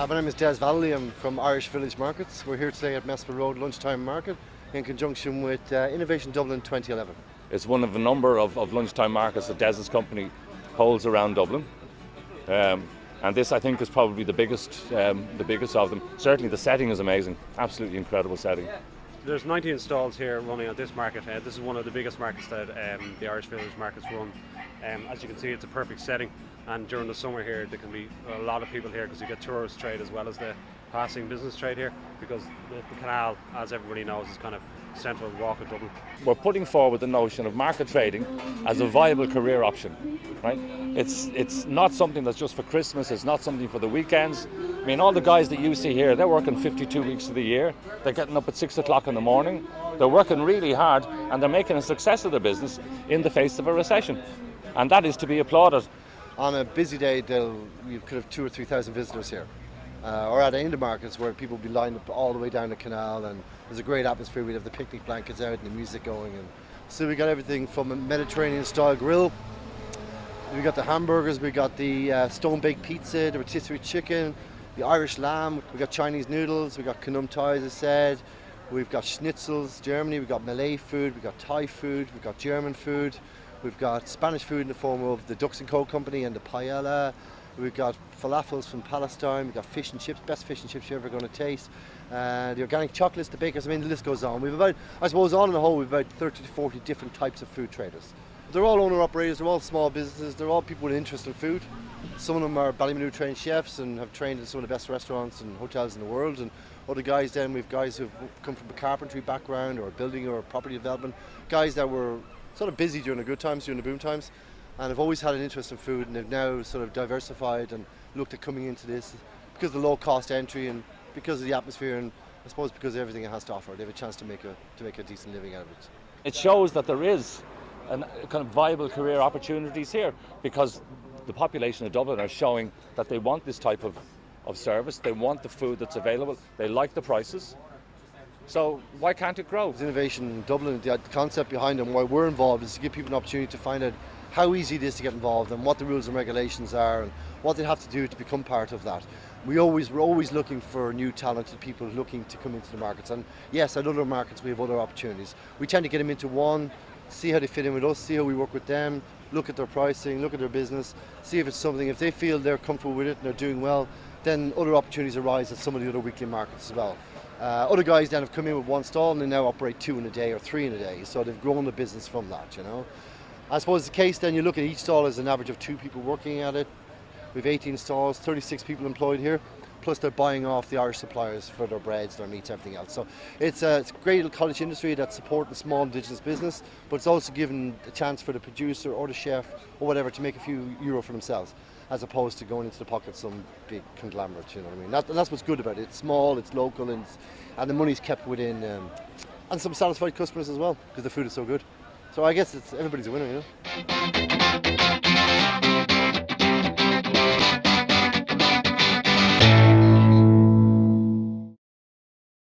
My name is Des Valley. I'm from Irish Village Markets. We're here today at Mespil Road Lunchtime Market in conjunction with Innovation Dublin 2011. It's one of a number of lunchtime markets that Des's company holds around Dublin. And this, I think, is probably the biggest of them. Certainly the setting is amazing, absolutely incredible setting. There's 19 stalls here running at this market. This is one of the biggest markets that the Irish Village Markets run. As you can see, it's a perfect setting, and during the summer here there can be a lot of people here because you get tourist trade as well as the passing business trade here, because the canal, as everybody knows, is kind of central walk of Dublin. We're putting forward the notion of market trading as a viable career option, right? It's not something that's just for Christmas, it's not something for the weekends. I mean, all the guys that you see here, they're working 52 weeks of the year, they're getting up at 6 o'clock in the morning, they're working really hard, and they're making a success of their business in the face of a recession. And that is to be applauded. On a busy day, you could have 2,000 or 3,000 visitors here. Or at any of the markets where people will be lined up all the way down the canal, and there's a great atmosphere. We have the picnic blankets out and the music going, and so we got everything from a Mediterranean style grill. We got the hamburgers, we got the stone baked pizza, the rotisserie chicken, the Irish lamb. We got Chinese noodles, we got Kanum Thai, as I said. We've got schnitzels, Germany. We got Malay food, we got Thai food, we got German food. We've got Spanish food in the form of the Ducks & Co company and the paella. We've got falafels from Palestine. We've got fish and chips, best fish and chips you're ever going to taste. The organic chocolates, the bakers, I mean, the list goes on. We've about, I suppose, on the whole, we've about 30 to 40 different types of food traders. They're all owner-operators, they're all small businesses, they're all people with interest in food. Some of them are Ballymanoo trained chefs and have trained in some of the best restaurants and hotels in the world. And other guys then, we've guys who've come from a carpentry background or building or property development. Guys that were sort of busy during the good times, during the boom times, and have always had an interest in food, and they've now sort of diversified and looked at coming into this because of the low cost entry and because of the atmosphere, and I suppose because of everything it has to offer. They have a chance to make a decent living out of it. It shows that there is kind of viable career opportunities here, because the population of Dublin are showing that they want this type of service, they want the food that's available, they like the prices. So why can't it grow? Innovation in Dublin, the concept behind it and why we're involved is to give people an opportunity to find out how easy it is to get involved and what the rules and regulations are and what they have to do to become part of that. We're always looking for new talented people looking to come into the markets, and yes, at other markets we have other opportunities. We tend to get them into one, see how they fit in with us, see how we work with them, look at their pricing, look at their business, see if it's something, if they feel they're comfortable with it and they're doing well, then other opportunities arise at some of the other weekly markets as well. Other guys then have come in with one stall and they now operate 2 in a day or 3 in a day, so they've grown the business from that, you know. I suppose the case then, you look at each stall as an average of 2 people working at it. We've 18 stalls, 36 people employed here, plus they're buying off the Irish suppliers for their breads, their meats, everything else. So it's a great little cottage industry that's supporting small indigenous business, but it's also giving a chance for the producer or the chef or whatever to make a few euro for themselves, as opposed to going into the pocket of some big conglomerate, you know what I mean? That's what's good about it. It's small, it's local, and the money's kept within, and some satisfied customers as well, because the food is so good. So I guess everybody's a winner, you know?